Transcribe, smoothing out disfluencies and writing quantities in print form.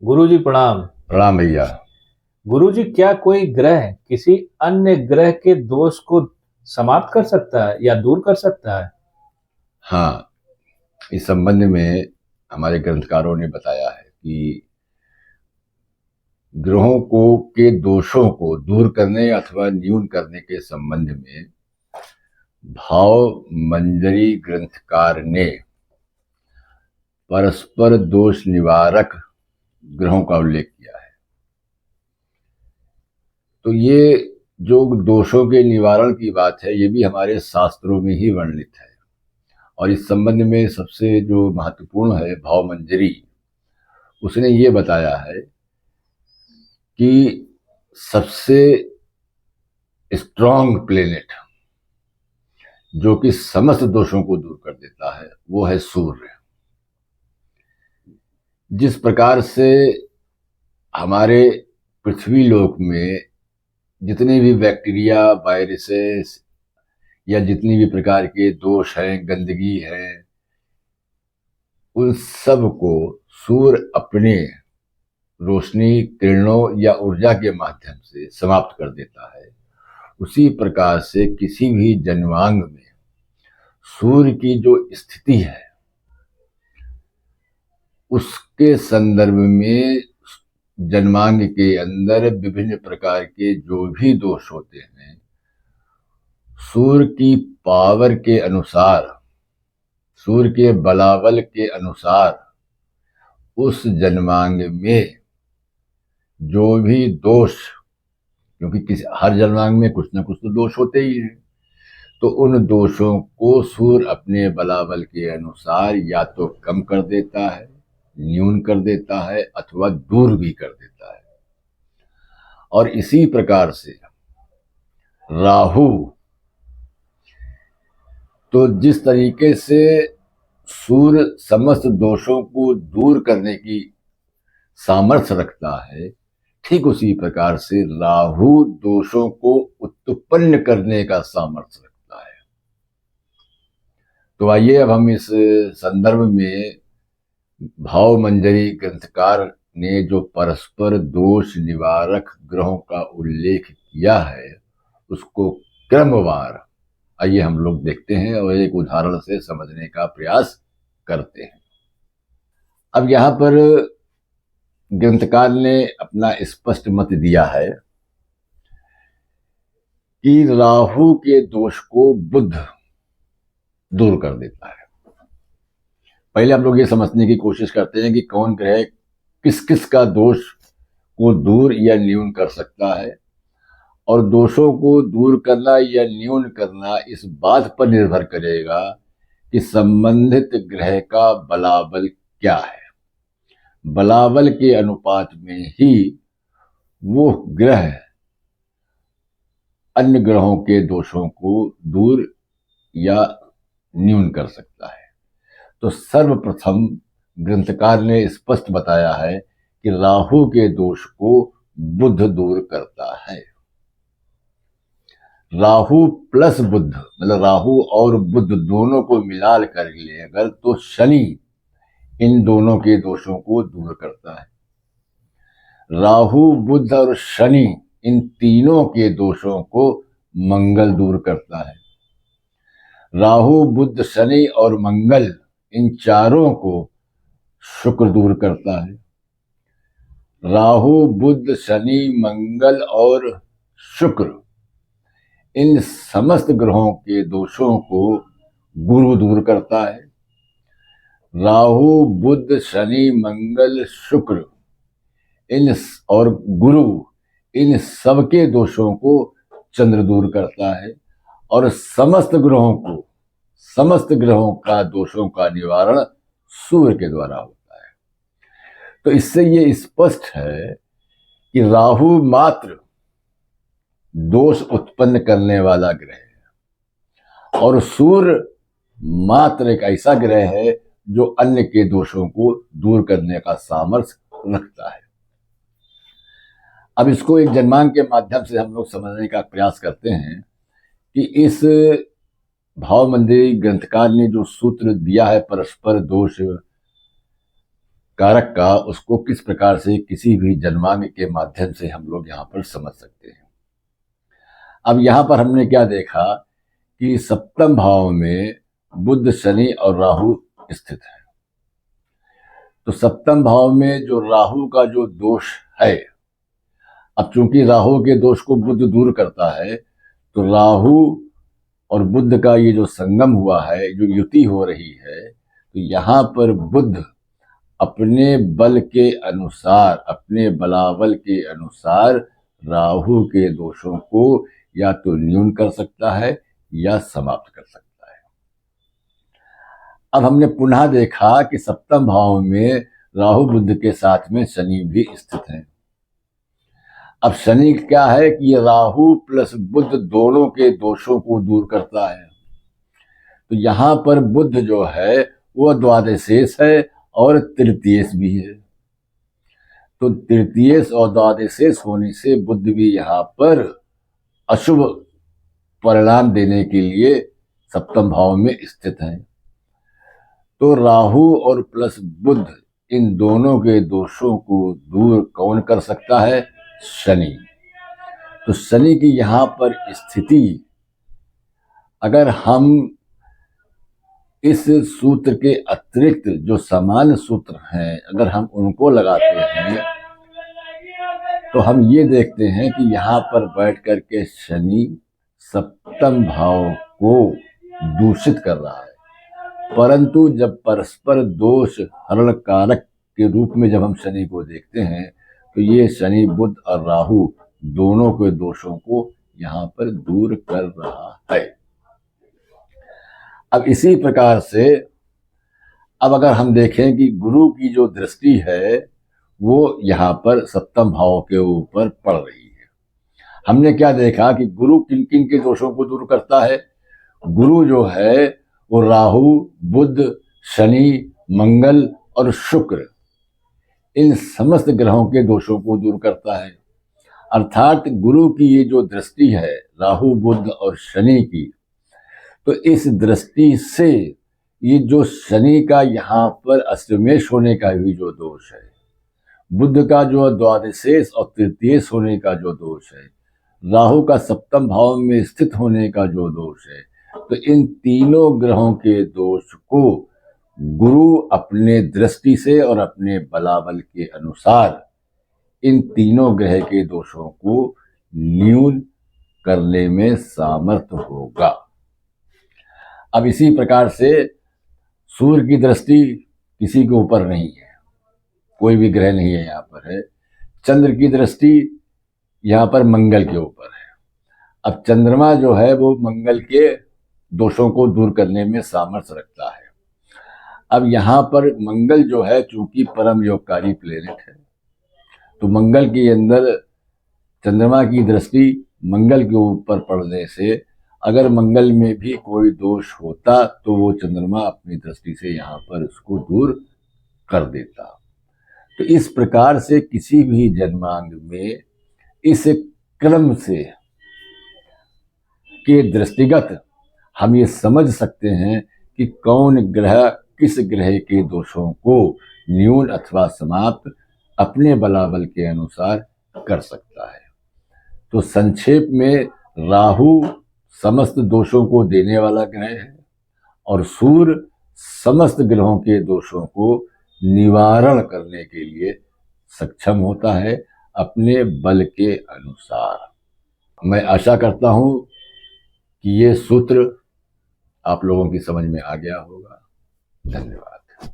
गुरुजी प्रणाम। प्रणाम भैया। गुरुजी, क्या कोई ग्रह किसी अन्य ग्रह के दोष को समाप्त कर सकता है या दूर कर सकता है? हाँ, इस संबंध में हमारे ग्रंथकारों ने बताया है कि ग्रहों को के दोषों को दूर करने अथवा न्यून करने के संबंध में भाव मंजरी ग्रंथकार ने परस्पर दोष निवारक ग्रहों का उल्लेख किया है। तो ये जो दोषों के निवारण की बात है, ये भी हमारे शास्त्रों में ही वर्णित है। और इस संबंध में सबसे जो महत्वपूर्ण है भाव मंजरी, उसने ये बताया है कि सबसे स्ट्रांग प्लेनेट जो कि समस्त दोषों को दूर कर देता है वो है सूर्य। जिस प्रकार से हमारे पृथ्वी लोक में जितने भी बैक्टीरिया, वायरसेस या जितनी भी प्रकार के दोष हैं, गंदगी है, उन सब को सूर्य अपने रोशनी, किरणों या ऊर्जा के माध्यम से समाप्त कर देता है। उसी प्रकार से किसी भी जन्मांग में सूर्य की जो स्थिति है उसके संदर्भ में जन्मांग के अंदर विभिन्न प्रकार के जो भी दोष होते हैं, सूर्य की पावर के अनुसार, सूर्य के बलाबल के अनुसार उस जन्मांग में जो भी दोष, क्योंकि हर जन्मांग में कुछ ना कुछ तो दोष होते ही हैं, तो उन दोषों को सूर्य अपने बलाबल के अनुसार या तो कम कर देता है, न्यून कर देता है अथवा दूर भी कर देता है। और इसी प्रकार से राहु, तो जिस तरीके से सूर्य समस्त दोषों को दूर करने की सामर्थ्य रखता है, ठीक उसी प्रकार से राहु दोषों को उत्पन्न करने का सामर्थ्य रखता है। तो आइए अब हम इस संदर्भ में भाव मंजरी ग्रंथकार ने जो परस्पर दोष निवारक ग्रहों का उल्लेख किया है उसको क्रमवार आइए हम लोग देखते हैं और एक उदाहरण से समझने का प्रयास करते हैं। अब यहां पर ग्रंथकार ने अपना स्पष्ट मत दिया है कि राहु के दोष को बुध दूर कर देता है। पहले हम लोग ये समझने की कोशिश करते हैं कि कौन ग्रह किस किस का दोष को दूर या न्यून कर सकता है। और दोषों को दूर करना या न्यून करना इस बात पर निर्भर करेगा कि संबंधित ग्रह का बलाबल क्या है। बलाबल के अनुपात में ही वो ग्रह अन्य ग्रहों के दोषों को दूर या न्यून कर सकता है। तो सर्वप्रथम ग्रंथकार ने स्पष्ट बताया है कि राहु के दोष को बुध दूर करता है। राहु प्लस बुध, मतलब राहु और बुध दोनों को मिला कर ले अगर, तो शनि इन दोनों के दोषों को दूर करता है। राहु, बुध और शनि इन तीनों के दोषों को मंगल दूर करता है। राहु, बुध, शनि और मंगल इन चारों को शुक्र दूर करता है। राहु, बुध, शनि, मंगल और शुक्र इन समस्त ग्रहों के दोषों को गुरु दूर करता है। राहु, बुध, शनि, मंगल, शुक्र इन और गुरु इन सबके दोषों को चंद्र दूर करता है। और समस्त ग्रहों का दोषों का निवारण सूर्य के द्वारा होता है। तो इससे ये स्पष्ट है कि राहु मात्र दोष उत्पन्न करने वाला ग्रह है और सूर्य मात्र एक ऐसा ग्रह है जो अन्य के दोषों को दूर करने का सामर्थ्य रखता है। अब इसको एक जन्मांग के माध्यम से हम लोग समझने का प्रयास करते हैं कि इस भाव मंदिर ग्रंथकार ने जो सूत्र दिया है परस्पर दोष कारक का उसको किस प्रकार से किसी भी जन्मांग के माध्यम से हम लोग यहाँ पर समझ सकते हैं। अब यहाँ पर हमने क्या देखा कि सप्तम भाव में बुध, शनि और राहु स्थित है। तो सप्तम भाव में जो राहु का जो दोष है, अब चूंकि राहु के दोष को बुध दूर करता है, तो राहु और बुध का ये जो संगम हुआ है, जो युति हो रही है, तो यहाँ पर बुध अपने बल के अनुसार, अपने बलाबल के अनुसार राहु के दोषों को या तो न्यून कर सकता है या समाप्त कर सकता है। अब हमने पुनः देखा कि सप्तम भाव में राहु बुध के साथ में शनि भी स्थित है। अब शनि क्या है कि ये राहु प्लस बुध दोनों के दोषों को दूर करता है। तो यहां पर बुध जो है वो द्वादशेष है और तृतीयेश भी है। तो तृतीयेश और द्वादशेष होने से बुध भी यहाँ पर अशुभ परिणाम देने के लिए सप्तम भाव में स्थित है। तो राहु और प्लस बुध, इन दोनों के दोषों को दूर कौन कर सकता है? शनि। तो शनि की यहाँ पर स्थिति, अगर हम इस सूत्र के अतिरिक्त जो सामान्य सूत्र हैं, अगर हम उनको लगाते हैं, तो हम ये देखते हैं कि यहाँ पर बैठ करके शनि सप्तम भाव को दूषित कर रहा है। परंतु जब परस्पर दोष हरण कारक के रूप में जब हम शनि को देखते हैं, तो ये शनि बुध और राहु दोनों के दोषों को यहाँ पर दूर कर रहा है। अब इसी प्रकार से अब अगर हम देखें कि गुरु की जो दृष्टि है वो यहाँ पर सप्तम भाव के ऊपर पड़ रही है। हमने क्या देखा कि गुरु किन किन के दोषों को दूर करता है? गुरु जो है वो राहु, बुध, शनि, मंगल और शुक्र, इन समस्त ग्रहों के दोषों को दूर करता है। अर्थात गुरु की ये जो दृष्टि है राहु, बुध और शनि की, तो इस दृष्टि से ये जो शनि का यहाँ पर अष्टमेश होने का भी जो दोष है, बुध का जो द्वादशेश और तृतीयेश होने का जो दोष है, राहु का सप्तम भाव में स्थित होने का जो दोष है, तो इन तीनों ग्रहों के दोष को गुरु अपने दृष्टि से और अपने बलाबल के अनुसार इन तीनों ग्रह के दोषों को न्यून करने में सामर्थ होगा। अब इसी प्रकार से सूर्य की दृष्टि किसी के ऊपर नहीं है, कोई भी ग्रह नहीं है यहाँ पर है। चंद्र की दृष्टि यहाँ पर मंगल के ऊपर है। अब चंद्रमा जो है वो मंगल के दोषों को दूर करने में सामर्थ्य रखता है। अब यहाँ पर मंगल जो है चूंकि परम योगकारी प्लेनेट है, तो मंगल के अंदर चंद्रमा की दृष्टि मंगल के ऊपर पड़ने से अगर मंगल में भी कोई दोष होता तो वो चंद्रमा अपनी दृष्टि से यहाँ पर उसको दूर कर देता। तो इस प्रकार से किसी भी जन्मांग में इस क्रम से के दृष्टिगत हम ये समझ सकते हैं कि कौन ग्रह किस ग्रह के दोषों को न्यून अथवा समाप्त अपने बलाबल के अनुसार कर सकता है। तो संक्षेप में राहु समस्त दोषों को देने वाला ग्रह है और सूर्य समस्त ग्रहों के दोषों को निवारण करने के लिए सक्षम होता है अपने बल के अनुसार। मैं आशा करता हूं कि ये सूत्र आप लोगों की समझ में आ गया होगा। धन्यवाद।